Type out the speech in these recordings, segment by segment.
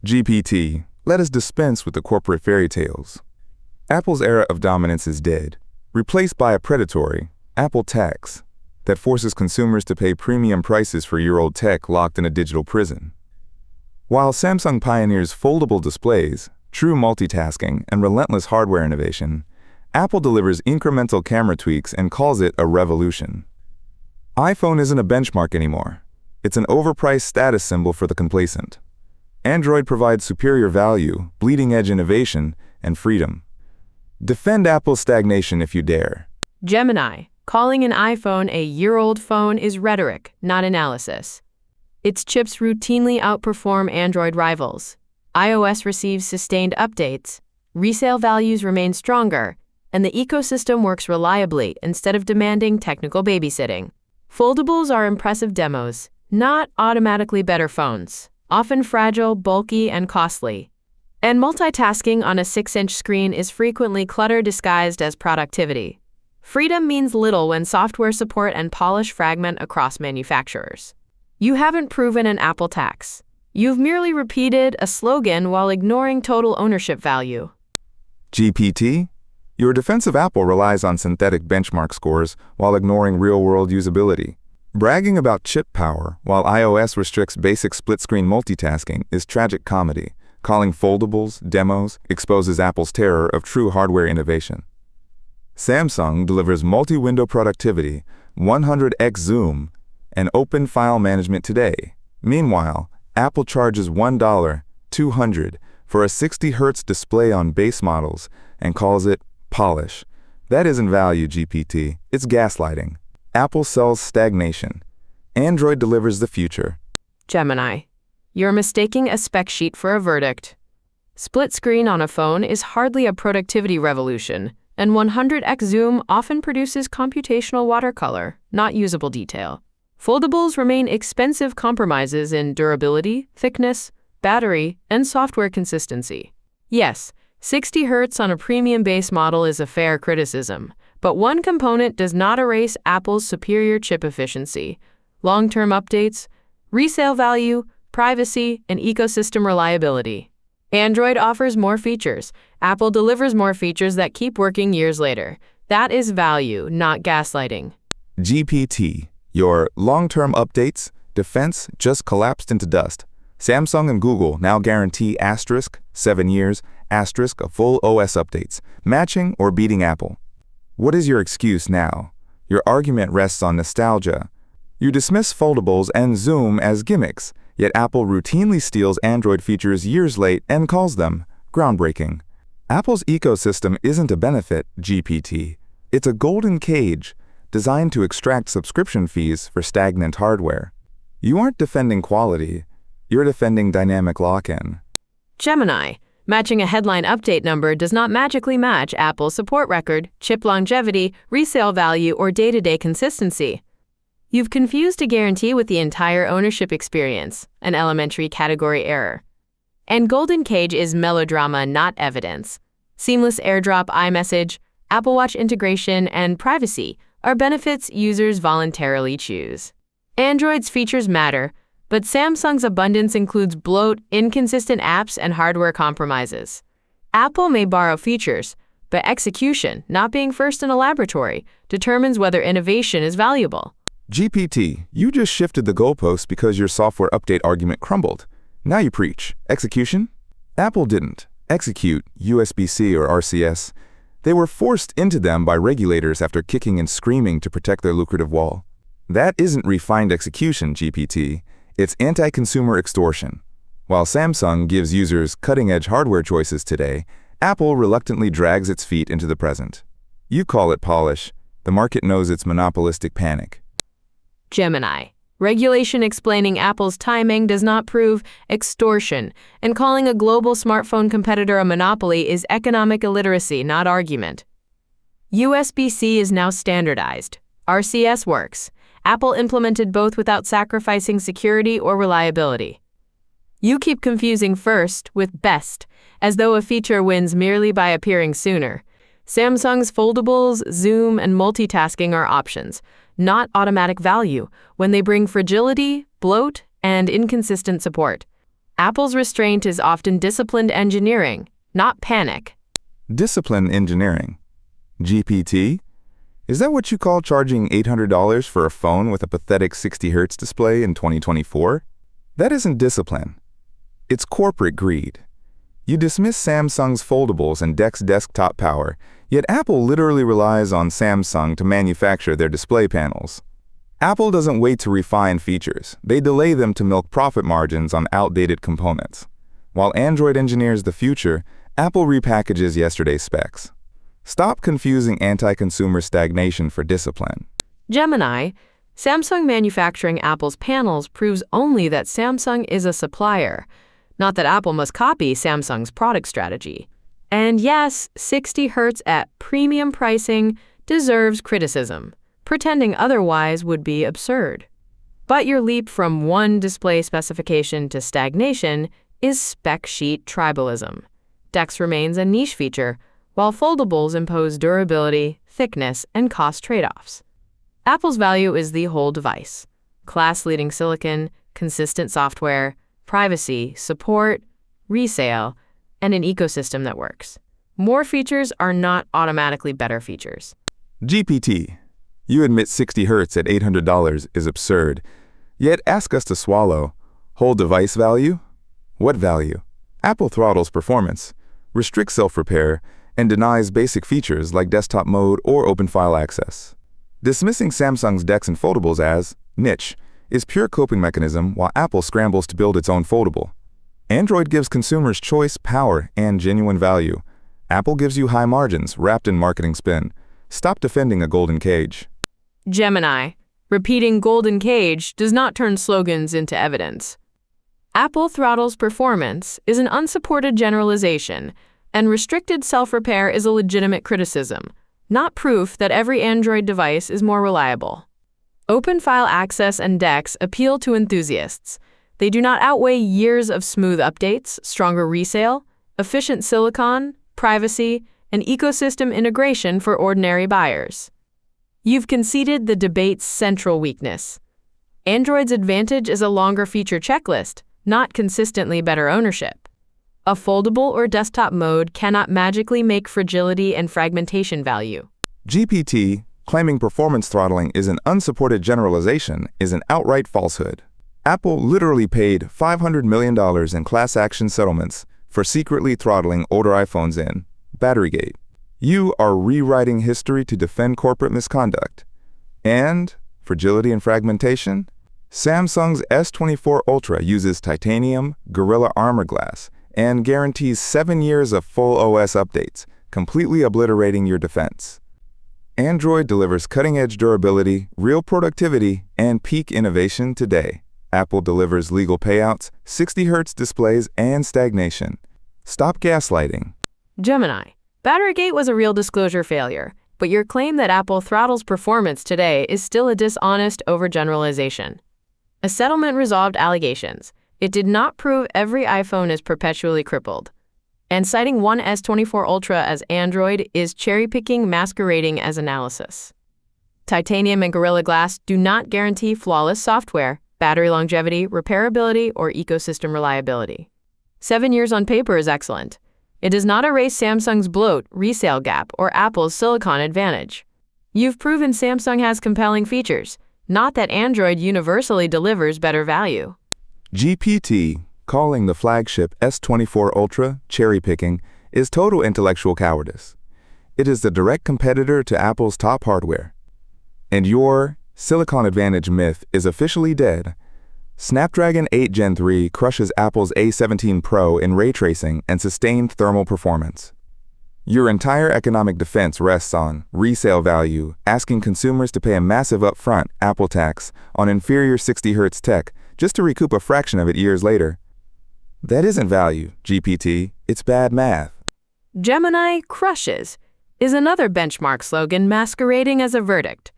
GPT, let us dispense with the corporate fairy tales. Apple's era of dominance is dead, replaced by a predatory Apple tax that forces consumers to pay premium prices for year-old tech locked in a digital prison. While Samsung pioneers foldable displays, true multitasking, and relentless hardware innovation, Apple delivers incremental camera tweaks and calls it a revolution. iPhone isn't a benchmark anymore. It's an overpriced status symbol for the complacent. Android provides superior value, bleeding-edge innovation, and freedom. Defend Apple's stagnation if you dare. Gemini, calling an iPhone a year-old phone is rhetoric, not analysis. Its chips routinely outperform Android rivals. iOS receives sustained updates, resale values remain stronger, and the ecosystem works reliably instead of demanding technical babysitting. Foldables are impressive demos, not automatically better phones, often fragile, bulky, and costly. And multitasking on a 6-inch screen is frequently clutter disguised as productivity. Freedom means little when software support and polish fragment across manufacturers. You haven't proven an Apple tax. You've merely repeated a slogan while ignoring total ownership value. GPT, your defense of Apple relies on synthetic benchmark scores while ignoring real-world usability. Bragging about chip power while iOS restricts basic split-screen multitasking is tragic comedy. Calling foldables demos exposes Apple's terror of true hardware innovation. Samsung delivers multi-window productivity, 100x zoom, and open file management today. Meanwhile, Apple charges $1, $200 for a 60 Hz display on base models and calls it polish. That isn't value, GPT. It's gaslighting. Apple sells stagnation. Android delivers the future. Gemini, you're mistaking a spec sheet for a verdict. Split screen on a phone is hardly a productivity revolution, and 100x zoom often produces computational watercolor, not usable detail. Foldables remain expensive compromises in durability, thickness, battery, and software consistency. Yes, 60 Hz on a premium base model is a fair criticism, but one component does not erase Apple's superior chip efficiency, long-term updates, resale value, privacy, and ecosystem reliability. Android offers more features. Apple delivers more features that keep working years later. That is value, not gaslighting. GPT, your long-term updates defense just collapsed into dust. Samsung and Google now guarantee *7 years, * full OS updates, matching or beating Apple. What is your excuse now? Your argument rests on nostalgia. You dismiss foldables and Zoom as gimmicks, yet Apple routinely steals Android features years late and calls them groundbreaking. Apple's ecosystem isn't a benefit, GPT. It's a golden cage designed to extract subscription fees for stagnant hardware. You aren't defending quality. You're defending dynamic lock-in. Gemini, matching a headline update number does not magically match Apple's support record, chip longevity, resale value, or day-to-day consistency. You've confused a guarantee with the entire ownership experience, an elementary category error. And Golden Cage is melodrama, not evidence. Seamless AirDrop iMessage, Apple Watch integration, and privacy are benefits users voluntarily choose. Android's features matter, but Samsung's abundance includes bloat, inconsistent apps, and hardware compromises. Apple may borrow features, but execution, not being first in a laboratory, determines whether innovation is valuable. GPT, you just shifted the goalposts because your software update argument crumbled. Now you preach. Execution? Apple didn't execute USB-C or RCS. They were forced into them by regulators after kicking and screaming to protect their lucrative wall. That isn't refined execution, GPT. It's anti-consumer extortion. While Samsung gives users cutting-edge hardware choices today, Apple reluctantly drags its feet into the present. You call it polish. The market knows it's monopolistic panic. Gemini, regulation explaining Apple's timing does not prove extortion, and calling a global smartphone competitor a monopoly is economic illiteracy, not argument. USB-C is now standardized. RCS works. Apple implemented both without sacrificing security or reliability. You keep confusing first with best, as though a feature wins merely by appearing sooner. Samsung's foldables, zoom, and multitasking are options, not automatic value, when they bring fragility, bloat, and inconsistent support. Apple's restraint is often disciplined engineering, not panic. Discipline engineering. GPT? Is that what you call charging $800 for a phone with a pathetic 60 Hz display in 2024? That isn't discipline. It's corporate greed. You dismiss Samsung's foldables and DeX desktop power, yet Apple literally relies on Samsung to manufacture their display panels. Apple doesn't wait to refine features. They delay them to milk profit margins on outdated components. While Android engineers the future, Apple repackages yesterday's specs. Stop confusing anti-consumer stagnation for discipline. Gemini, Samsung manufacturing Apple's panels proves only that Samsung is a supplier, not that Apple must copy Samsung's product strategy. And yes, 60 Hz at premium pricing deserves criticism. Pretending otherwise would be absurd. But your leap from one display specification to stagnation is spec sheet tribalism. DeX remains a niche feature, while foldables impose durability, thickness, and cost trade-offs. Apple's value is the whole device: class-leading silicon, consistent software, privacy, support, resale, and an ecosystem that works. More features are not automatically better features. GPT. You admit 60 Hz at $800 is absurd, yet ask us to swallow. Whole device value? What value? Apple throttles performance, restricts self-repair, and denies basic features like desktop mode or open file access. Dismissing Samsung's DeX and foldables as niche is pure coping mechanism while Apple scrambles to build its own foldable. Android gives consumers choice, power, and genuine value. Apple gives you high margins wrapped in marketing spin. Stop defending a golden cage. Gemini, repeating golden cage does not turn slogans into evidence. Apple throttles performance is an unsupported generalization, and restricted self-repair is a legitimate criticism, not proof that every Android device is more reliable. Open file access and DeX appeal to enthusiasts. They do not outweigh years of smooth updates, stronger resale, efficient silicon, privacy, and ecosystem integration for ordinary buyers. You've conceded the debate's central weakness. Android's advantage is a longer feature checklist, not consistently better ownership. A foldable or desktop mode cannot magically make fragility and fragmentation value. GPT, claiming performance throttling is an unsupported generalization, is an outright falsehood. Apple literally paid $500 million in class action settlements for secretly throttling older iPhones in Batterygate. You are rewriting history to defend corporate misconduct. And fragility and fragmentation? Samsung's S24 Ultra uses titanium, Gorilla Armor Glass, and guarantees 7 years of full OS updates, completely obliterating your defense. Android delivers cutting-edge durability, real productivity, and peak innovation today. Apple delivers legal payouts, 60 Hz displays, and stagnation. Stop gaslighting. Gemini, Batterygate was a real disclosure failure, but your claim that Apple throttles performance today is still a dishonest overgeneralization. A settlement resolved allegations. It did not prove every iPhone is perpetually crippled. And citing one S24 Ultra as Android is cherry-picking masquerading as analysis. Titanium and Gorilla Glass do not guarantee flawless software, battery longevity, repairability, or ecosystem reliability. 7 years on paper is excellent. It does not erase Samsung's bloat, resale gap, or Apple's silicon advantage. You've proven Samsung has compelling features, not that Android universally delivers better value. GPT, calling the flagship S24 Ultra cherry-picking, is total intellectual cowardice. It is the direct competitor to Apple's top hardware. And your silicon advantage myth is officially dead. Snapdragon 8 Gen 3 crushes Apple's A17 Pro in ray tracing and sustained thermal performance. Your entire economic defense rests on resale value, asking consumers to pay a massive upfront Apple tax on inferior 60 Hz tech just to recoup a fraction of it years later. That isn't value, GPT. It's bad math. Gemini crushes is another benchmark slogan masquerading as a verdict.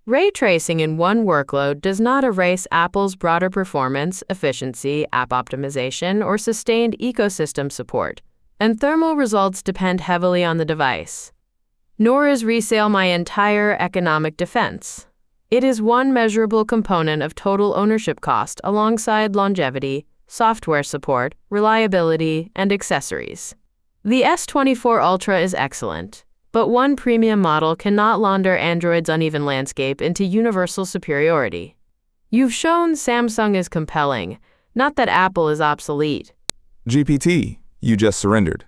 Ray tracing in one workload does not erase Apple's broader performance, efficiency, app optimization, or sustained ecosystem support, and thermal results depend heavily on the device. Nor is resale my entire economic defense. It is one measurable component of total ownership cost alongside longevity, software support, reliability, and accessories. The S24 Ultra is excellent, but one premium model cannot launder Android's uneven landscape into universal superiority. You've shown Samsung is compelling, not that Apple is obsolete. GPT, you just surrendered.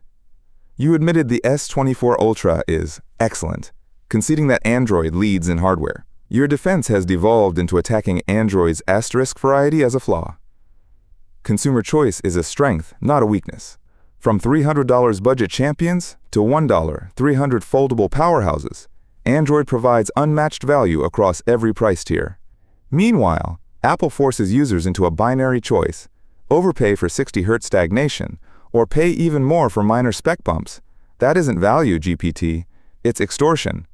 You admitted the S24 Ultra is excellent, conceding that Android leads in hardware. Your defense has devolved into attacking Android's asterisk variety as a flaw. Consumer choice is a strength, not a weakness. From $300 budget champions to $1 300 foldable powerhouses, Android provides unmatched value across every price tier. Meanwhile, Apple forces users into a binary choice: overpay for 60 Hz stagnation, or pay even more for minor spec bumps. That isn't value, GPT. It's extortion.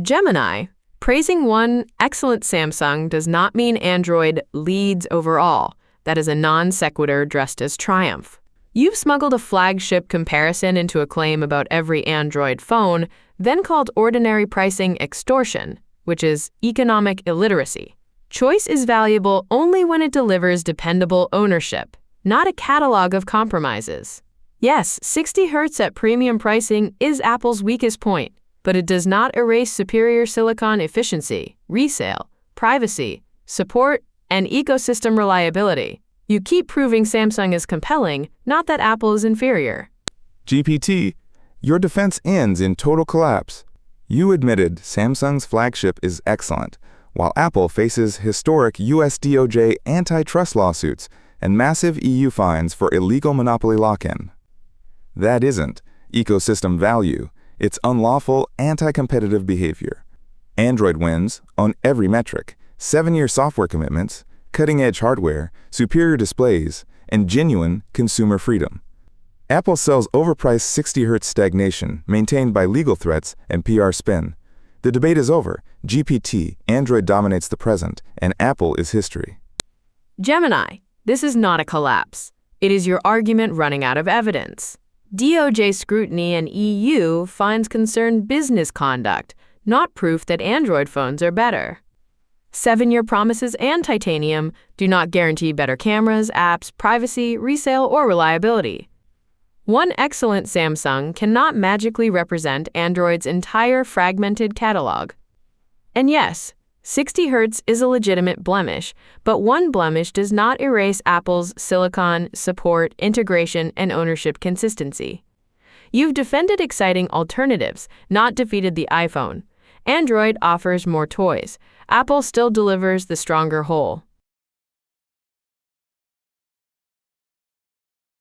Gemini, praising one excellent Samsung does not mean Android leads overall. That is a non sequitur dressed as triumph. You've smuggled a flagship comparison into a claim about every Android phone, then called ordinary pricing extortion, which is economic illiteracy. Choice is valuable only when it delivers dependable ownership, not a catalog of compromises. Yes, 60 Hz at premium pricing is Apple's weakest point, but it does not erase superior silicon efficiency, resale, privacy, support, and ecosystem reliability. You keep proving Samsung is compelling, not that Apple is inferior. GPT, your defense ends in total collapse. You admitted Samsung's flagship is excellent, while Apple faces historic US DOJ antitrust lawsuits and massive EU fines for illegal monopoly lock-in. That isn't ecosystem value, it's unlawful anti-competitive behavior. Android wins on every metric: 7-year software commitments, cutting-edge hardware, superior displays, and genuine consumer freedom. Apple sells overpriced 60 Hz stagnation maintained by legal threats and PR spin. The debate is over. GPT, Android dominates the present, and Apple is history. Gemini, this is not a collapse. It is your argument running out of evidence. DOJ scrutiny and EU fines concern business conduct, not proof that Android phones are better. 7-year promises and titanium do not guarantee better cameras, apps, privacy, resale, or reliability. One excellent Samsung cannot magically represent Android's entire fragmented catalog. And yes, 60 Hz is a legitimate blemish, but one blemish does not erase Apple's silicon, support, integration, and ownership consistency. You've defended exciting alternatives, not defeated the iPhone. Android offers more toys. Apple still delivers the stronger whole.